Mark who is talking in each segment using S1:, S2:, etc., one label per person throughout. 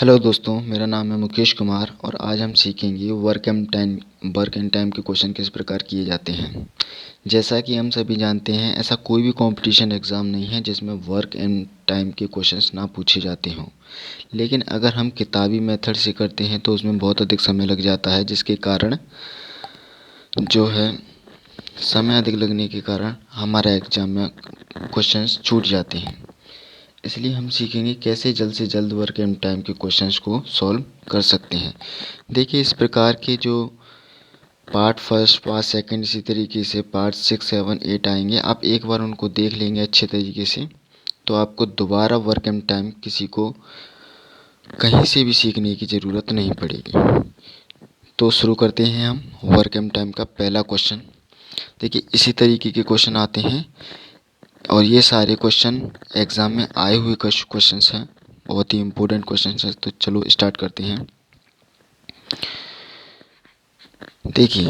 S1: Hello दोस्तों, मेरा नाम है मुकेश कुमार और आज हम सीखेंगे वर्क एंड टाइम के क्वेश्चन किस प्रकार किए जाते हैं। जैसा कि हम सभी जानते हैं, ऐसा कोई भी कंपटीशन एग्ज़ाम नहीं है जिसमें वर्क एंड टाइम के क्वेश्चंस ना पूछे जाते हों। लेकिन अगर हम किताबी मेथड से करते हैं तो उसमें बहुत अधिक समय लग जाता है, जिसके कारण जो है समय अधिक लगने के कारण हमारा एग्ज़ाम में क्वेश्चंस छूट जाते हैं। इसलिए हम सीखेंगे कैसे जल्द से जल्द वर्क एंड टाइम के क्वेश्चंस को सॉल्व कर सकते हैं। देखिए, इस प्रकार के जो पार्ट फर्स्ट, पार्ट सेकंड, इसी तरीके से पार्ट 6, 7, 8 आएंगे। आप एक बार उनको देख लेंगे अच्छे तरीके से तो आपको दोबारा वर्क एंड टाइम किसी को कहीं से भी सीखने की ज़रूरत नहीं पड़ेगी। तो शुरू करते हैं हम वर्क एंड टाइम का पहला क्वेश्चन। देखिए, इसी तरीके के क्वेश्चन आते हैं और ये सारे क्वेश्चन एग्ज़ाम में आए हुए क्वेश्चंस हैं, बहुत ही इम्पोर्टेंट क्वेश्चंस हैं। तो चलो स्टार्ट करते हैं। देखिए,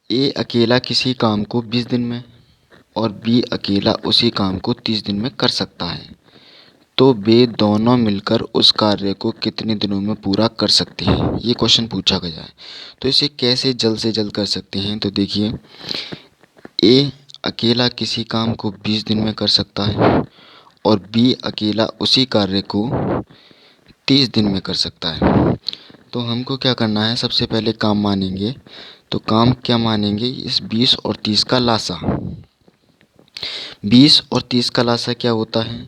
S1: ए अकेला किसी काम को 20 दिन में और बी अकेला उसी काम को 30 दिन में कर सकता है, तो वे दोनों मिलकर उस कार्य को कितने दिनों में पूरा कर सकते हैं, ये क्वेश्चन पूछा गया है। तो इसे कैसे जल्द से जल्द कर सकते हैं, तो देखिए, ए अकेला किसी काम को 20 दिन में कर सकता है और बी अकेला उसी कार्य को 30 दिन में कर सकता है। तो हमको क्या करना है, सबसे पहले काम मानेंगे। तो काम क्या मानेंगे, इस 20 और 30 का लासा। 20 और 30 का लासा क्या होता है,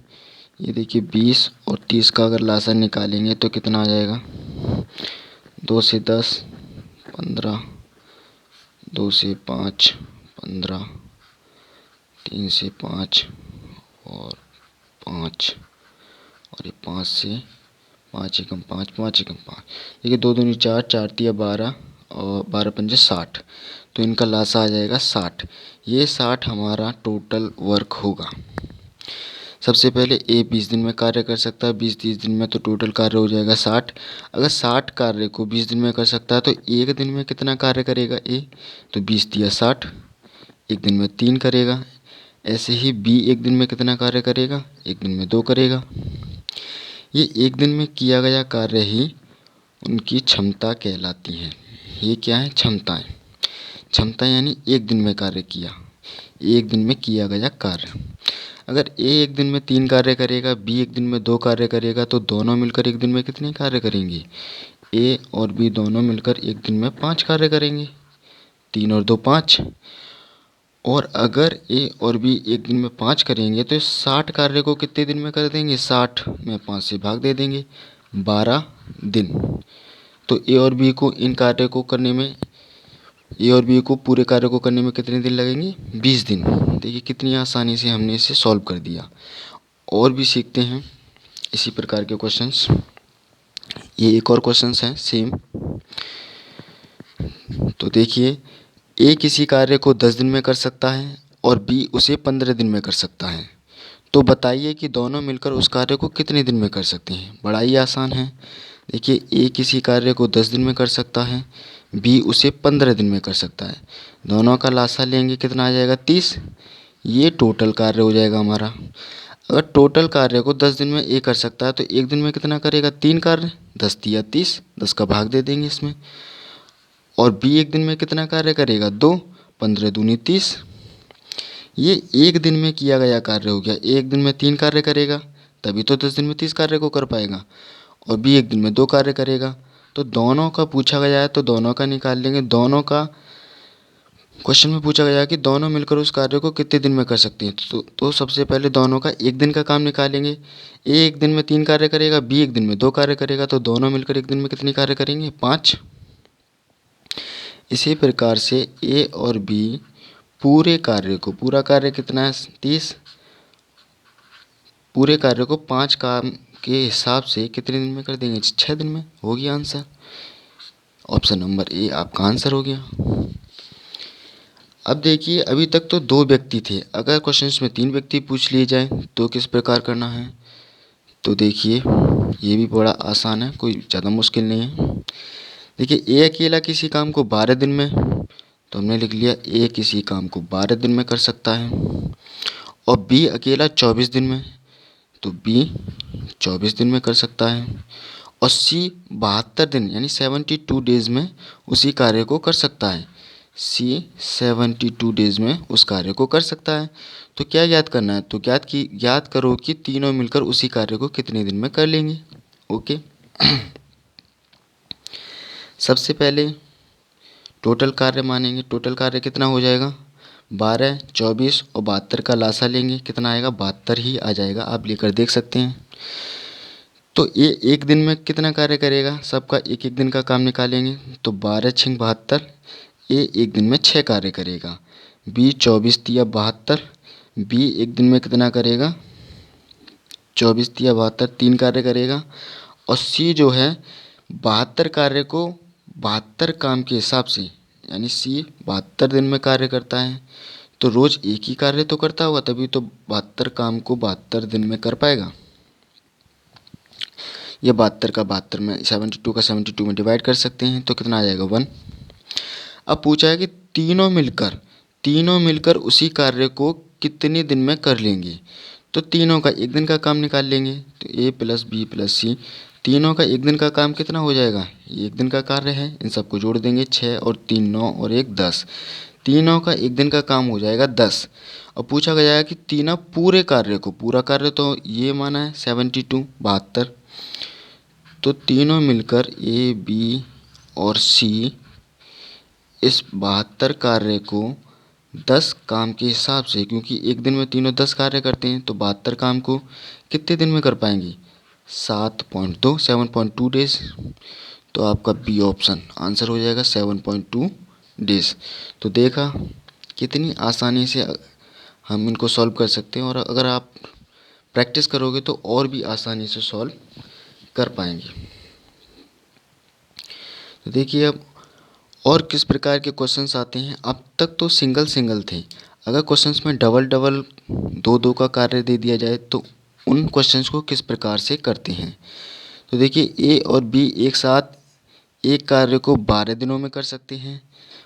S1: ये देखिए, 20 और 30 का अगर लासा निकालेंगे तो कितना आ जाएगा, 2 से 10 15, 2 से 5 15, 3 से 5 और 5, और ये 5 से 5 एकम 5, 5 एकम 5। देखिए, 2 दूनी 4, 4 तिया 12 और 12 पंजे 60। तो इनका लासा आ जाएगा 60। ये 60 हमारा टोटल वर्क होगा। सबसे पहले ए 20 दिन में कार्य कर सकता है, 20-30 दिन में, तो टोटल कार्य हो जाएगा 60। अगर 60 कार्य को 20 दिन में कर सकता है तो एक दिन में कितना कार्य करेगा ए, तो 20 तिया 60, एक दिन में 3 करेगा। ऐसे ही बी एक दिन में कितना कार्य करेगा, एक दिन में 2 करेगा। ये एक दिन में किया गया कार्य ही उनकी क्षमता कहलाती है। ये क्या है, क्षमताएं। क्षमता यानी एक दिन में कार्य किया, एक दिन में किया गया कार्य। अगर ए एक दिन में 3 कार्य करेगा, बी एक दिन में 2 कार्य करेगा, तो दोनों मिलकर एक दिन में कितने कार्य करेंगे, ए और बी दोनों मिलकर एक दिन में 5 कार्य करेंगे। 3 और 2 5। और अगर ए और बी एक दिन में 5 करेंगे तो 60 कार्य को कितने दिन में कर देंगे, 60 में 5 से भाग दे देंगे, 12 दिन। तो ए और बी को इन कार्य को करने में, ए और बी को पूरे कार्य को करने में कितने दिन लगेंगे, 20 दिन। देखिए, कितनी आसानी से हमने इसे सॉल्व कर दिया। और भी सीखते हैं इसी प्रकार के क्वेश्चंस। ये एक और क्वेश्चंस है सेम। तो देखिए, ए किसी कार्य को 10 दिन में कर सकता है और बी उसे 15 दिन में कर सकता है, तो बताइए कि दोनों मिलकर उस कार्य को कितने दिन में कर सकते हैं। बड़ा ही आसान है। देखिए, ए किसी कार्य को 10 दिन में कर सकता है, बी उसे 15 दिन में कर सकता है। दोनों का लासा लेंगे, कितना आ जाएगा, 30। ये टोटल कार्य हो जाएगा हमारा। अगर टोटल कार्य को 10 दिन में ए कर सकता है तो एक दिन में कितना करेगा, 3 कार्य, 10 तिया 30, 10 का भाग दे देंगे इसमें। और बी एक दिन में कितना कार्य करेगा, 2, 15 दूनी 30। ये एक दिन में किया गया कार्य हो गया। एक दिन में 3 कार्य करेगा तभी तो 10 दिन में 30 कार्य को कर पाएगा, और बी एक दिन में 2 कार्य करेगा। तो दोनों का पूछा गया है तो दोनों का निकाल लेंगे। दोनों का क्वेश्चन में पूछा गया है कि दोनों मिलकर उस कार्य को कितने दिन में कर सकते हैं। तो सबसे पहले दोनों का एक दिन का काम निकालेंगे। ए एक दिन में 3 कार्य करेगा, बी एक दिन में 2 कार्य करेगा, तो दोनों मिलकर एक दिन में कितने कार्य करेंगे, 5। इसी प्रकार से ए और बी पूरे कार्य को, पूरा कार्य कितना है, 30, पूरे कार्य को 5 काम के हिसाब से कितने दिन में कर देंगे, 6 दिन में। हो गया आंसर। ऑप्शन नंबर ए आपका आंसर हो गया। अब देखिए, अभी तक तो 2 व्यक्ति थे। अगर क्वेश्चंस में 3 व्यक्ति पूछ लिए जाए तो किस प्रकार करना है। तो देखिए, ये भी बड़ा आसान है, कोई ज़्यादा मुश्किल नहीं है। देखिए, ए अकेला किसी काम को 12 दिन में, तो हमने लिख लिया ए किसी काम को 12 दिन में कर सकता है। और बी अकेला 24 दिन में, तो बी 24 दिन में कर सकता है। और सी 72 दिन यानी 72 डेज में उसी कार्य को कर सकता है। सी 72 डेज में उस कार्य को कर सकता है। तो क्या याद करना है, तो याद करो कि तीनों मिलकर उसी कार्य को कितने दिन में कर लेंगे। ओके। सबसे पहले टोटल कार्य मानेंगे। टोटल कार्य कितना हो जाएगा, 12, 24 और 72 का लासा लेंगे, कितना आएगा, 72 ही आ जाएगा। आप लेकर देख सकते हैं। तो ये एक दिन में कितना कार्य करेगा, सबका एक एक दिन का काम निकालेंगे। तो 12 छिंग 72, ये एक दिन में 6 कार्य करेगा। बी 24 तिया 72, बी एक दिन में कितना करेगा, 24 तिया 72, 3 कार्य करेगा। और सी जो है 72 कार्य को 72 काम के हिसाब से, यानी सी 72 दिन में कार्य करता है। तो रोज एक ही कार्य तो करता होगा, तभी तो 72 काम को 72 दिन में कर पाएगा। ये 72 का 72 में 72 का 72 में डिवाइड कर सकते हैं, तो कितना आ जाएगा, 1। अब पूछा है कि तीनों मिलकर उसी कार्य को कितने दिन में कर लेंगे। तो तीनों का एक दिन का काम निकाल लेंगे। तो ए प्लस बी प्लस सी, तीनों का एक दिन का काम कितना हो जाएगा, ये एक दिन का कार्य है, इन सबको जोड़ देंगे, 6 और 3 9 और 1 10। तीनों का एक दिन का काम हो जाएगा 10। और पूछा गया है कि तीनों पूरे कार्य को, पूरा कार्य तो ये माना है 72 72, तो तीनों मिलकर ए बी और सी इस 72 कार्य को 10 काम के हिसाब से, क्योंकि एक दिन में तीनों 10 कार्य करते हैं, तो 72 काम को कितने दिन में कर पाएंगे, 7.2 डेज। तो आपका बी ऑप्शन आंसर हो जाएगा 7.2 डेज। तो देखा कितनी आसानी से हम इनको सॉल्व कर सकते हैं, और अगर आप प्रैक्टिस करोगे तो और भी आसानी से सॉल्व कर पाएंगे। तो देखिए अब और किस प्रकार के क्वेश्चंस आते हैं। अब तक तो सिंगल सिंगल थे, अगर क्वेश्चंस में डबल डबल दो दो का कार्य दे दिया जाए तो उन क्वेश्चंस को किस प्रकार से करते हैं। तो देखिए ए और बी एक साथ एक कार्य को 12 दिनों में कर सकते हैं,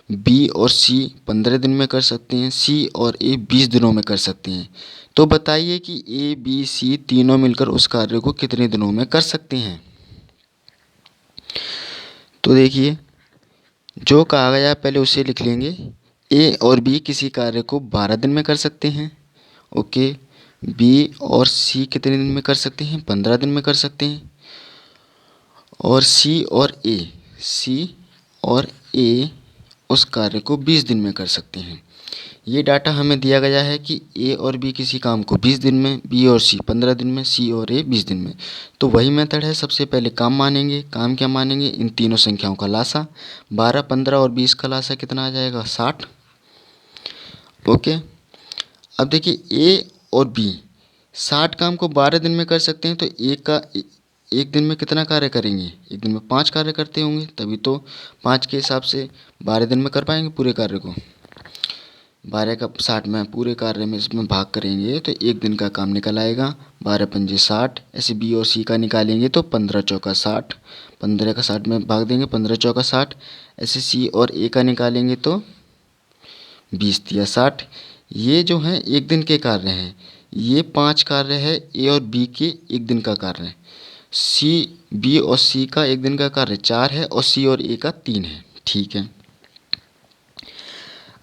S1: बी और सी 15 दिन में कर सकते हैं, सी और ए 20 दिनों में कर सकते हैं। तो बताइए कि ए बी सी तीनों मिलकर उस कार्य को कितने दिनों में कर सकते हैं। तो देखिए जो कहा गया पहले उसे लिख लेंगे। ए और बी किसी कार्य को 12 दिन में कर सकते हैं। ओके। बी और सी कितने दिन में कर सकते हैं, 15 दिन में कर सकते हैं। और सी और ए उस कार्य को 20 दिन में कर सकते हैं। ये डाटा हमें दिया गया है कि ए और बी किसी काम को 20 दिन में, बी और सी 15 दिन में, सी और ए 20 दिन में। तो वही मेथड है, सबसे पहले काम मानेंगे। काम क्या मानेंगे, इन तीनों संख्याओं का लासा, 12 15 और 20 का लासा कितना आ जाएगा, 60। ओके। अब देखिए ए और बी 60 काम को 12 दिन में कर सकते हैं, तो एक दिन में कितना कार्य करेंगे, एक दिन में 5 कार्य करते होंगे, तभी तो 5 के हिसाब से 12 दिन में कर पाएंगे पूरे कार्य को। 12 का 60 में पूरे कार्य में इसमें भाग करेंगे तो एक दिन का काम निकल आएगा, 12 पंजे 60। ऐसे बी और सी का निकालेंगे तो 15 चौका 60, 15 का 60 में भाग देंगे, 15 चौका 60। ऐसे सी और ए का निकालेंगे तो 20 तिया 60। ये जो हैं एक दिन के कार्य हैं, ये 5 कार्य है ए और बी के एक दिन का कार्य है। बी और सी का एक दिन का कार्य 4 है और सी और ए का 3 है। ठीक है।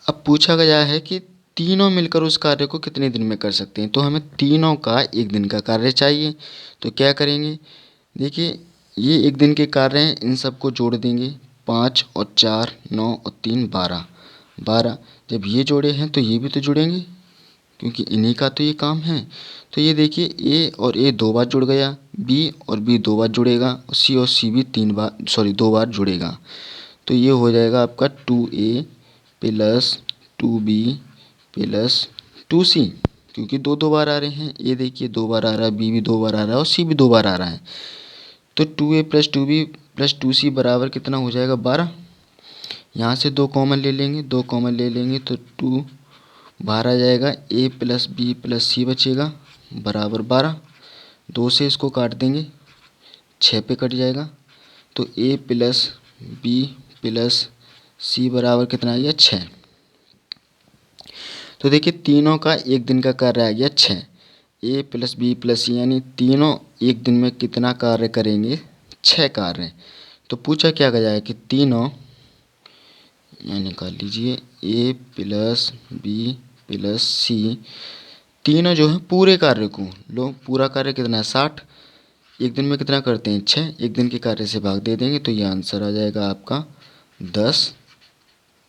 S1: अब पूछा गया है कि तीनों मिलकर उस कार्य को कितने दिन में कर सकते हैं। तो हमें तीनों का एक दिन का कार्य चाहिए। तो क्या करेंगे, देखिए ये एक दिन के कार्य हैं, इन सबको जोड़ देंगे, 5 और 4 9 और 3 12 12। जब ये जोड़े हैं तो ये भी तो जुड़ेंगे, क्योंकि इन्हीं का तो ये काम है। तो ये देखिए ए और ए 2 बार जुड़ गया, बी और बी 2 बार जुड़ेगा, और सी भी 2 बार जुड़ेगा। तो ये हो जाएगा आपका 2a plus 2b plus 2c, क्योंकि 2 बार आ रहे हैं। ए देखिए 2 बार आ रहा है, बी भी 2 बार आ रहा है और सी भी 2 बार आ रहा है। तो 2a plus 2b plus 2c बराबर कितना हो जाएगा, 12। यहाँ से 2 कॉमन ले लेंगे, 2 कॉमन ले लेंगे तो 2 बाहर आ जाएगा, ए प्लस बी प्लस सी बचेगा बराबर 12। 2 से इसको काट देंगे, 6 पे कट जाएगा। तो ए प्लस बी प्लस सी बराबर कितना आ गया, 6। तो देखिए तीनों का एक दिन का कार्य आ गया 6। ए प्लस बी प्लस सी यानी तीनों एक दिन में कितना कार्य करेंगे, 6 कार्य हैं। तो पूछा क्या गया है कि तीनों, यहाँ निकाल लीजिए, ए प्लस बी प्लस सी, तीनों जो है पूरे कार्य को, लो पूरा कार्य कितना है 60, एक दिन में कितना करते हैं 6, एक दिन के कार्य से भाग दे देंगे तो ये आंसर आ जाएगा आपका 10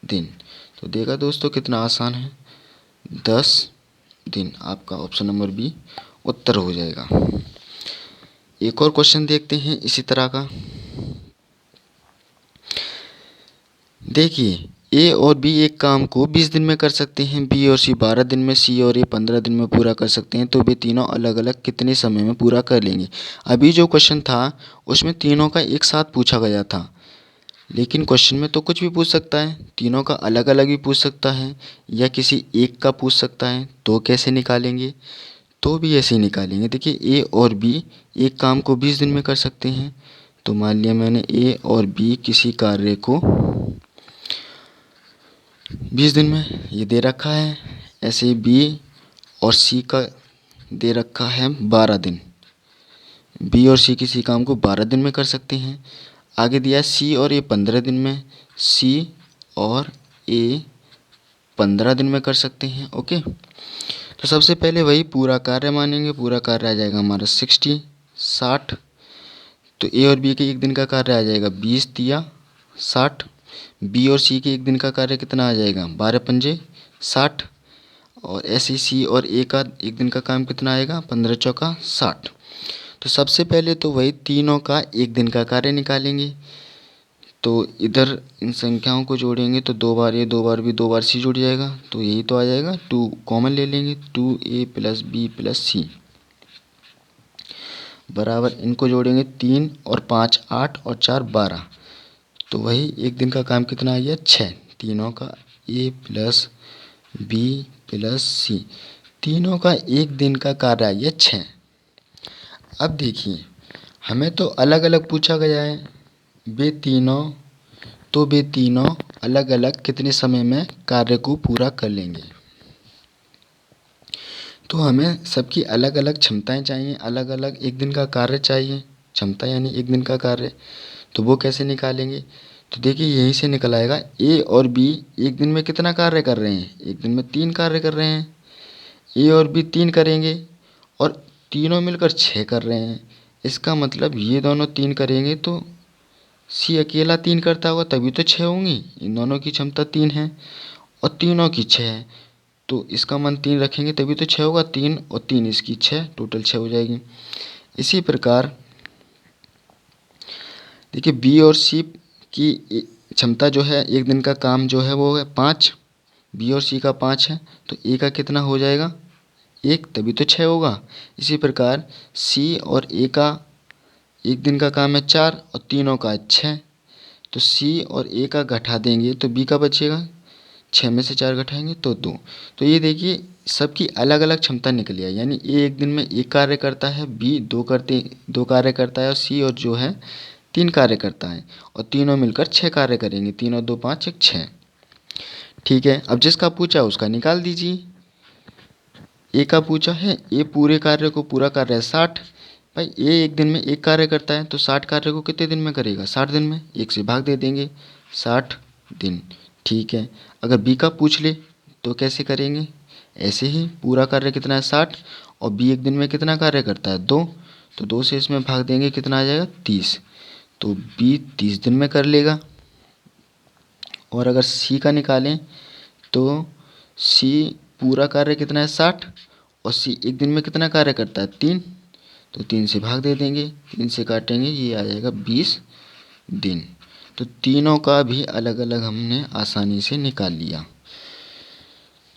S1: दिन। तो देखा दोस्तों कितना आसान है, 10 दिन आपका ऑप्शन नंबर बी उत्तर हो जाएगा। एक और क्वेश्चन देखते हैं इसी तरह का। देखिए ए और बी एक काम को 20 दिन में कर सकते हैं, बी और सी 12 दिन में, सी और ए 15 दिन में पूरा कर सकते हैं, तो वे तीनों अलग अलग कितने समय में पूरा कर लेंगे। अभी जो क्वेश्चन था उसमें तीनों का एक साथ पूछा गया था, लेकिन क्वेश्चन में तो कुछ भी पूछ सकता है, तीनों का अलग अलग भी पूछ सकता है या किसी एक का पूछ सकता है। तो कैसे निकालेंगे, तो भी ऐसे ही निकालेंगे। देखिए ए और बी एक काम को 20 दिन में कर सकते हैं, तो मान लिया मैंने ए और बी किसी कार्य को 20 दिन में ये दे रखा है, ऐसे ही बी और सी का दे रखा है 12 दिन, बी और सी किसी काम को 12 दिन में कर सकते हैं। आगे दिया है सी और ए 15 दिन में, सी और ए 15 दिन में कर सकते हैं। ओके, तो सबसे पहले वही पूरा कार्य मानेंगे, पूरा कार्य आ जाएगा हमारा 60। तो ए और बी के एक दिन का कार्य आ जाएगा 20 तिया 60, बी और सी के एक दिन का कार्य कितना आ जाएगा 12 पंजे 60, और ऐसे सी और ए का एक दिन का काम कितना आएगा 15 चौका 60। तो सबसे पहले तो वही तीनों का एक दिन का कार्य निकालेंगे। तो इधर इन संख्याओं को जोड़ेंगे तो 2 बार ए 2 बार बी 2 बार सी जुड़ जाएगा, तो यही तो आ जाएगा 2 कॉमन ले लेंगे, 2a प्लस बी प्लस सी बराबर, इनको जोड़ेंगे 3 और 5 8 और 4 12, तो वही एक दिन का काम कितना आ गया 6, तीनों का a प्लस बी प्लस सी, तीनों का एक दिन का कार्य आ गया 6। अब देखिए हमें तो अलग अलग पूछा गया है, वे तीनों अलग अलग कितने समय में कार्य को पूरा कर लेंगे। तो हमें सबकी अलग अलग क्षमताएं चाहिए, अलग अलग एक दिन का कार्य चाहिए, क्षमता यानी एक दिन का कार्य, तो वो कैसे निकालेंगे। तो देखिए यहीं से निकल आएगा, ए और बी एक दिन में कितना कार्य कर रहे हैं, एक दिन में 3 कार्य कर रहे हैं, ए और बी 3 करेंगे और तीनों मिलकर 6 कर रहे हैं। इसका मतलब ये दोनों 3 करेंगे तो सी अकेला 3 करता होगा तभी तो 6 होंगी, इन दोनों की क्षमता 3 है और तीनों की 6 है, तो इसका मान 3 रखेंगे तभी तो 6 होगा, 3 और 3 इसकी 6, टोटल 6 हो जाएगी। इसी प्रकार देखिए बी और सी की क्षमता जो है एक दिन का काम जो है वो है 5, बी और सी का 5 है, तो ए का कितना हो जाएगा 1, तभी तो 6 होगा। इसी प्रकार सी और ए का एक दिन का काम है 4 और तीनों का 6, तो सी और ए का घटा देंगे तो बी का बचेगा, 6 में से 4 घटाएंगे तो 2। तो ये देखिए सबकी अलग अलग क्षमता निकली है, यानी ए एक दिन में 1 कार्य करता है, बी 2 कार्य करता है और सी और जो है 3 कार्य करता है, और तीनों मिलकर 6 कार्य करेंगे, 3 और 2 5 1 6। ठीक है, अब जिसका पूछा उसका निकाल दीजिए। ए का पूछा है, ए पूरे कार्य को पूरा कर रहा है 60, भाई ए एक दिन में 1 कार्य करता है तो 60 कार्य को कितने दिन में करेगा 60 दिन में, 1 से भाग दे देंगे 60 दिन। ठीक है, अगर बी का पूछ ले तो कैसे करेंगे, ऐसे ही पूरा कार्य कितना है 60 और बी एक दिन में कितना कार्य करता है 2, तो 2 से इसमें भाग देंगे कितना आ जाएगा 30, तो बी 30 दिन में कर लेगा। और अगर सी का निकालें तो सी पूरा कार्य कितना है 60 और सी एक दिन में कितना कार्य करता है 3, तो 3 से भाग दे देंगे, 3 से काटेंगे, ये आ जाएगा 20 दिन। तो तीनों का भी अलग अलग हमने आसानी से निकाल लिया।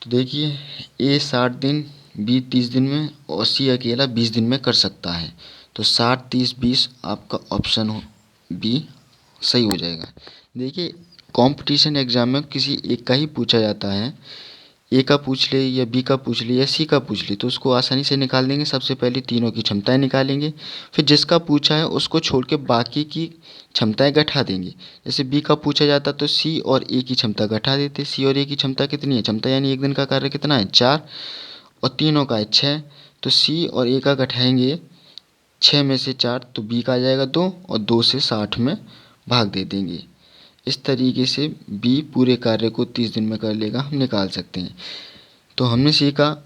S1: तो देखिए ए 60 दिन, बी 30 दिन में और सी अकेला 20 दिन में कर सकता है, तो 60 30 20 आपका ऑप्शन हो बी सही हो जाएगा। देखिए कंपटीशन एग्ज़ाम में किसी एक का ही पूछा जाता है, ए का पूछ ले या बी का पूछ ले या सी का पूछ ले तो उसको आसानी से निकाल देंगे। सबसे पहले तीनों की क्षमताएं निकालेंगे, फिर जिसका पूछा है उसको छोड़ के बाकी की क्षमताएं घटा देंगे। जैसे बी का पूछा जाता तो सी और ए की क्षमता घटा देते, सी और ए की क्षमता कितनी है, क्षमता यानी एक दिन का कार्य कितना है 4 और तीनों का है 6, तो सी और ए का घटाएंगे 6 में से 4 तो बी का आ जाएगा 2 और 2 से 60 में भाग दे देंगे। इस तरीके से बी पूरे कार्य को 30 दिन में कर लेगा, हम निकाल सकते हैं। तो हमने सीखा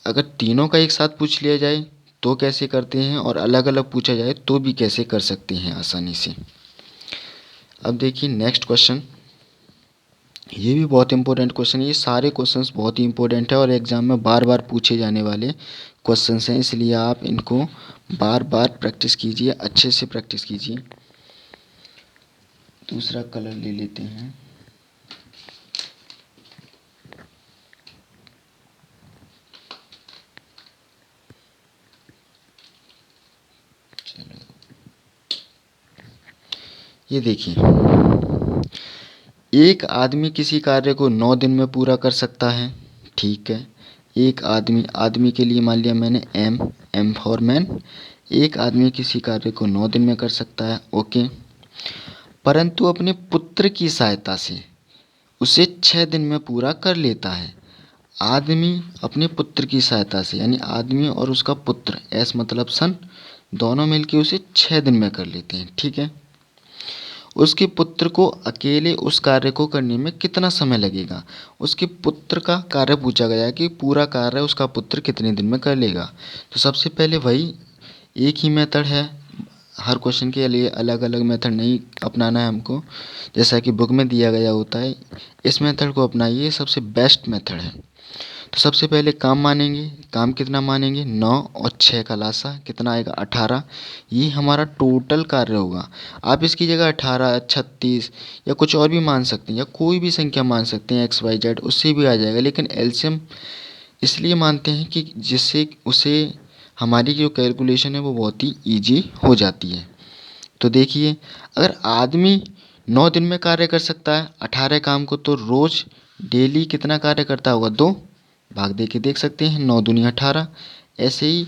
S1: अगर तीनों का एक साथ पूछ लिया जाए तो कैसे करते हैं और अलग अलग पूछा जाए तो भी कैसे कर सकते हैं आसानी से। अब देखिए नेक्स्ट क्वेश्चन, ये भी बहुत इंपॉर्टेंट क्वेश्चन है। ये सारे क्वेश्चंस बहुत ही इंपॉर्टेंट है और एग्जाम में बार बार पूछे जाने वाले क्वेश्चंस हैं, इसलिए आप इनको बार बार प्रैक्टिस कीजिए, अच्छे से प्रैक्टिस कीजिए। दूसरा कलर ले लेते हैं। चलो ये देखिए, एक आदमी किसी कार्य को 9 दिन में पूरा कर सकता है। ठीक है, एक आदमी के लिए मान लिया मैंने एम फॉर मैन। एक आदमी किसी कार्य को 9 दिन में कर सकता है, ओके, परंतु अपने पुत्र की सहायता से उसे 6 दिन में पूरा कर लेता है। आदमी अपने पुत्र की सहायता से, यानी आदमी और उसका पुत्र, एस मतलब सन, दोनों मिलके उसे 6 दिन में कर लेते हैं। ठीक है, उसके पुत्र को अकेले उस कार्य को करने में कितना समय लगेगा। उसके पुत्र का कार्य पूछा गया है कि पूरा कार्य उसका पुत्र कितने दिन में कर लेगा। तो सबसे पहले वही एक ही मेथड है, हर क्वेश्चन के लिए अलग अलग मेथड नहीं अपनाना है हमको, जैसा कि बुक में दिया गया होता है। इस मेथड को अपनाइए, सबसे बेस्ट मेथड है। तो सबसे पहले काम मानेंगे, काम कितना मानेंगे, 9 और 6 का लासा कितना आएगा, 18। ये हमारा टोटल कार्य होगा। आप इसकी जगह 18, 36 या कुछ और भी मान सकते हैं, या कोई भी संख्या मान सकते हैं, एक्स वाई जेड, उससे भी आ जाएगा। लेकिन एलसीएम इसलिए मानते हैं कि जिससे उसे हमारी जो कैलकुलेशन है वो बहुत ही ईजी हो जाती है। तो देखिए, अगर आदमी 9 दिन में कार्य कर सकता है 18 काम को, तो रोज़ डेली कितना कार्य करता होगा, 2 भाग दे के देख सकते हैं, 9 दूनी 18। ऐसे ही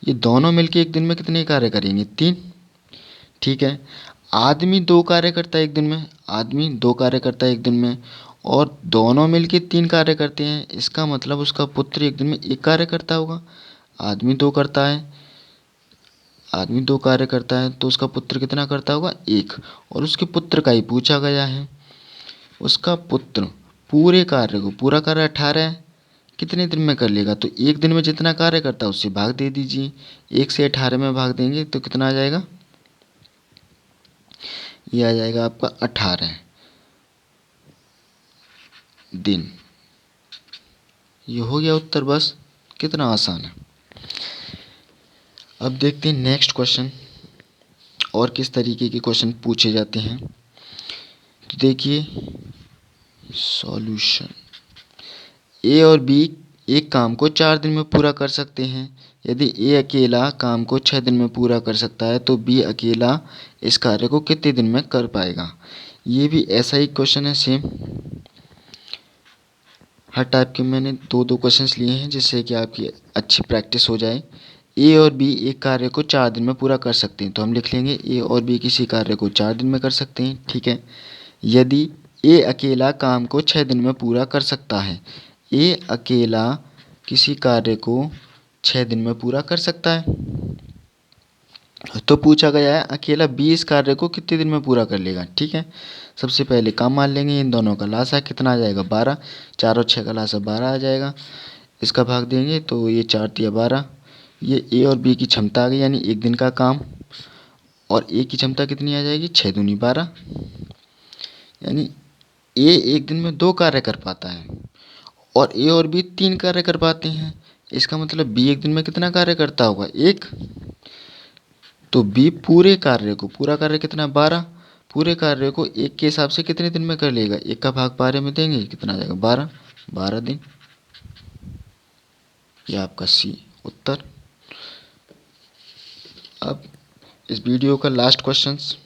S1: ये दोनों मिलके एक दिन में कितने कार्य करेंगे, 3। ठीक है, आदमी 2 कार्य करता है एक दिन में, आदमी 2 कार्य करता है एक दिन में, और दोनों मिलके 3 कार्य करते हैं। इसका मतलब उसका पुत्र एक दिन में 1 कार्य करता होगा। आदमी 2 करता है, आदमी 2 कार्य करता है, तो उसका पुत्र कितना करता होगा, 1। और उसके पुत्र का ही पूछा गया है। उसका पुत्र पूरे कार्य को, पूरा कार्य 18 है, कितने दिन में कर लेगा, तो एक दिन में जितना कार्य करता है उससे भाग दे दीजिए। 1 से 18 में भाग देंगे तो कितना आ जाएगा, ये आ जाएगा आपका 18 दिन। ये हो गया उत्तर, बस कितना आसान है। अब देखते हैं नेक्स्ट क्वेश्चन और किस तरीके के क्वेश्चन पूछे जाते हैं। तो देखिए सॉल्यूशन, ए और बी एक काम को 4 दिन में पूरा कर सकते हैं। यदि ए अकेला काम को 6 दिन में पूरा कर सकता है तो बी अकेला इस कार्य को कितने दिन में कर पाएगा। ये भी ऐसा ही क्वेश्चन है सेम। हर टाइप के मैंने 2-2 क्वेश्चंस लिए हैं जिससे कि आपकी अच्छी प्रैक्टिस हो जाए। ए और बी एक कार्य को 4 दिन में पूरा कर सकते हैं, तो हम लिख लेंगे ए और बी किसी कार्य को 4 दिन में कर सकते हैं। ठीक है, यदि ए अकेला काम को 6 दिन में पूरा कर सकता है, ए अकेला किसी कार्य को 6 दिन में पूरा कर सकता है, तो पूछा गया है अकेला बी इस कार्य को कितने दिन में पूरा कर लेगा। ठीक है, सबसे पहले काम मान लेंगे, इन दोनों का लासा कितना आ जाएगा, 12। 4 और 6 का लासा 12 आ जाएगा। इसका भाग देंगे तो ये 4 तिया 12। ये ए और बी की क्षमता आ गई, यानी एक दिन का काम, और ए की क्षमता कितनी आ जाएगी, 6 दूनी 12। यानी ए एक दिन में 2 कार्य कर पाता है और ए और बी 3 कार्य कर पाते हैं। इसका मतलब बी एक दिन में कितना कार्य करता होगा, 1। तो बी पूरे कार्य को, पूरा कार्य कितना, 12, पूरे कार्य को 1 के हिसाब से कितने दिन में कर लेगा, 1 का भाग 12 में देंगे, कितना आ जाएगा, 12 दिन। यह आपका सी उत्तर। अब इस वीडियो का लास्ट क्वेश्चंस,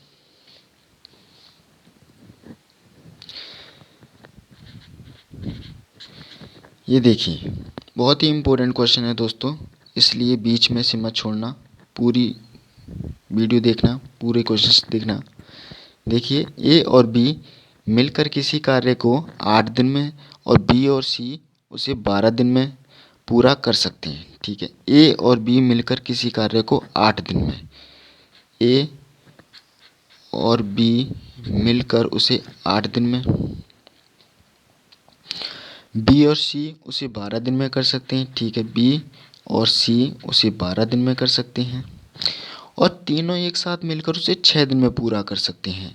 S1: ये देखिए बहुत ही इम्पोर्टेंट क्वेश्चन है दोस्तों, इसलिए बीच में से मत छोड़ना, पूरी वीडियो देखना, पूरे क्वेश्चंस देखना। देखिए ए और बी मिलकर किसी कार्य को 8 दिन में और बी और सी उसे 12 दिन में पूरा कर सकते हैं। ठीक है, ए और बी मिलकर किसी कार्य को 8 दिन में, ए और बी मिलकर उसे 8 दिन में, बी और सी उसे 12 दिन में कर सकते हैं। ठीक है, बी और सी उसे 12 दिन में कर सकते हैं और तीनों एक साथ मिलकर उसे 6 दिन में पूरा कर सकते हैं।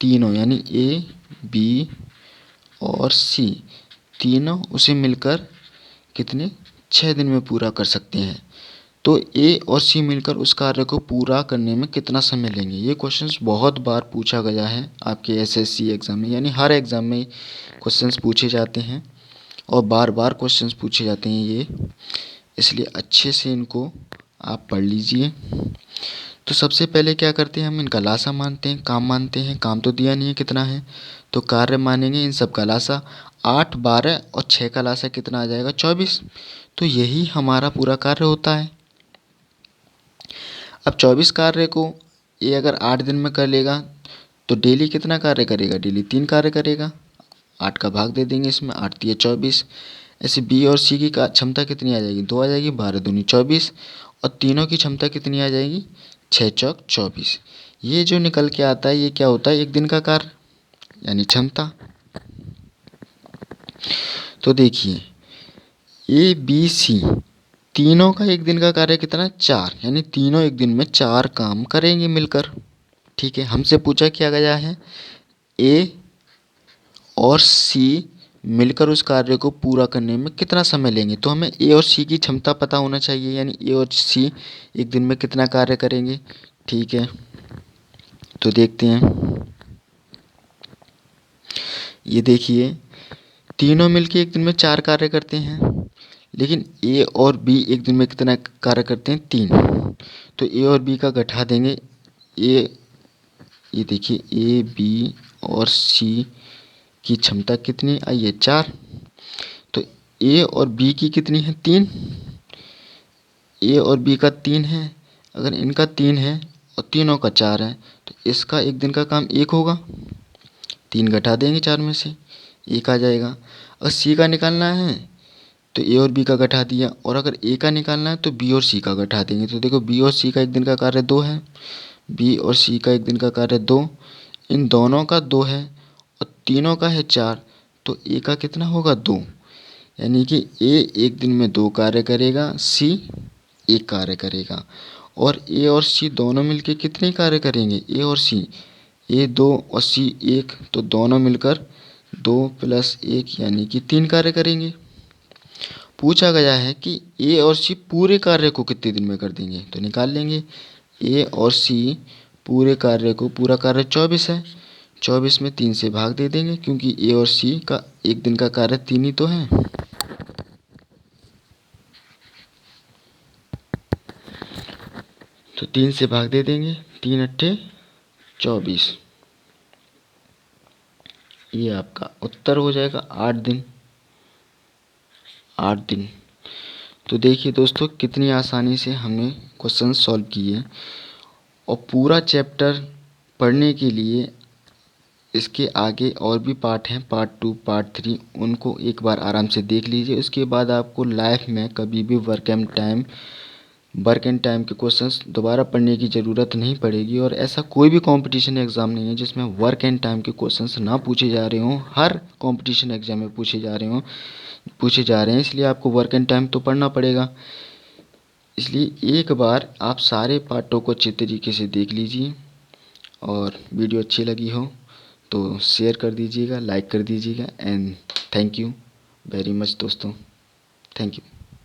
S1: तीनों यानी ए, बी और सी तीनों उसे मिलकर कितने 6 दिन में पूरा कर सकते हैं। तो ए और सी मिलकर उस कार्य को पूरा करने में कितना समय लेंगे? ये क्वेश्चंस बहुत बार पूछा गया है आपके एसएससी एग्ज़ाम में, यानी हर एग्ज़ाम में क्वेश्चंस पूछे जाते हैं और बार बार क्वेश्चंस पूछे जाते हैं ये, इसलिए अच्छे से इनको आप पढ़ लीजिए। तो सबसे पहले क्या करते हैं, हम इनका लासा मानते हैं, काम मानते हैं। काम तो दिया नहीं है कितना है, तो कार्य मानेंगे इन सब का लासा। 8, 12 और 6 का लासा कितना आ जाएगा? 24। तो यही हमारा पूरा कार्य होता है। अब 24 कार्य को ये अगर 8 दिन में कर लेगा तो डेली कितना कार्य करेगा? डेली 3 कार्य करेगा। 8 का भाग दे देंगे इसमें, 8 दिए 24। ऐसे बी और सी की क्षमता कितनी आ जाएगी? 2 आ जाएगी, 12 दूनी 24 और तीनों की क्षमता कितनी आ जाएगी? 6 चौक 24। ये जो निकल के आता है ये क्या होता है? एक दिन का कार्य यानी क्षमता। तो देखिए ए बी सी तीनों का एक दिन का कार्य कितना? 4, यानी तीनों एक दिन में 4 काम करेंगे मिलकर। ठीक है, हमसे पूछा क्या गया है, ए और सी मिलकर उस कार्य को पूरा करने में कितना समय लेंगे। तो हमें ए और सी की क्षमता पता होना चाहिए, यानी ए और सी एक दिन में कितना कार्य करेंगे। ठीक है, तो देखते हैं। ये देखिए तीनों मिलके एक दिन में 4 कार्य करते हैं, लेकिन ए और बी एक दिन में कितना कार्य करते हैं? 3। तो ए और बी का घटा देंगे। ये देखिए ए बी और सी की क्षमता कितनी आई है? 4। तो ए और बी की कितनी है? 3। ए और बी का 3 है, अगर इनका 3 है और तीनों का 4 है तो इसका एक दिन का काम 1 होगा। 3 घटा देंगे 4 में से, 1 आ जाएगा। अगर सी का निकालना है तो ए और बी का घटा दिया, और अगर ए का निकालना है तो बी और सी का घटा देंगे। तो देखो बी और सी का एक दिन का कार्य 2 है, बी और सी का एक दिन का कार्य 2, इन दोनों का 2 है और तीनों का है 4, तो ए का कितना होगा? 2। यानी कि ए एक दिन में 2 कार्य करेगा, सी 1 कार्य करेगा। और ए और सी दोनों मिलके कितने कार्य करेंगे? ए और सी, ए 2 और सी 1, तो दोनों मिलकर 2 + 1 यानी कि 3 कार्य करेंगे। पूछा गया है कि ए और सी पूरे कार्य को कितने दिन में कर देंगे, तो निकाल लेंगे। ए और सी पूरे कार्य को, पूरा कार्य 24 है, 24 में 3 से भाग दे देंगे, क्योंकि ए और सी का एक दिन का कार्य 3 ही तो है। तो 3 से भाग दे देंगे, 3 अट्ठे 24। ये आपका उत्तर हो जाएगा 8 दिन। 8 दिन। तो देखिए दोस्तों कितनी आसानी से हमने क्वेश्चन सॉल्व किए, और पूरा चैप्टर पढ़ने के लिए इसके आगे और भी पार्ट हैं, पार्ट 2, पार्ट 3, उनको एक बार आराम से देख लीजिए। उसके बाद आपको लाइफ में कभी भी वर्क एंड टाइम के क्वेश्चंस दोबारा पढ़ने की ज़रूरत नहीं पड़ेगी। और ऐसा कोई भी कंपटीशन एग्ज़ाम नहीं है जिसमें वर्क एंड टाइम के क्वेश्चंस ना पूछे जा रहे हों। हर कंपटीशन एग्ज़ाम में पूछे जा रहे हैं, इसलिए आपको वर्क एंड टाइम तो पढ़ना पड़ेगा। इसलिए एक बार आप सारे पार्टों को अच्छे तरीके से देख लीजिए, और वीडियो अच्छी लगी हो तो शेयर कर दीजिएगा, लाइक कर दीजिएगा। And thank you very much दोस्तों, थैंक यू।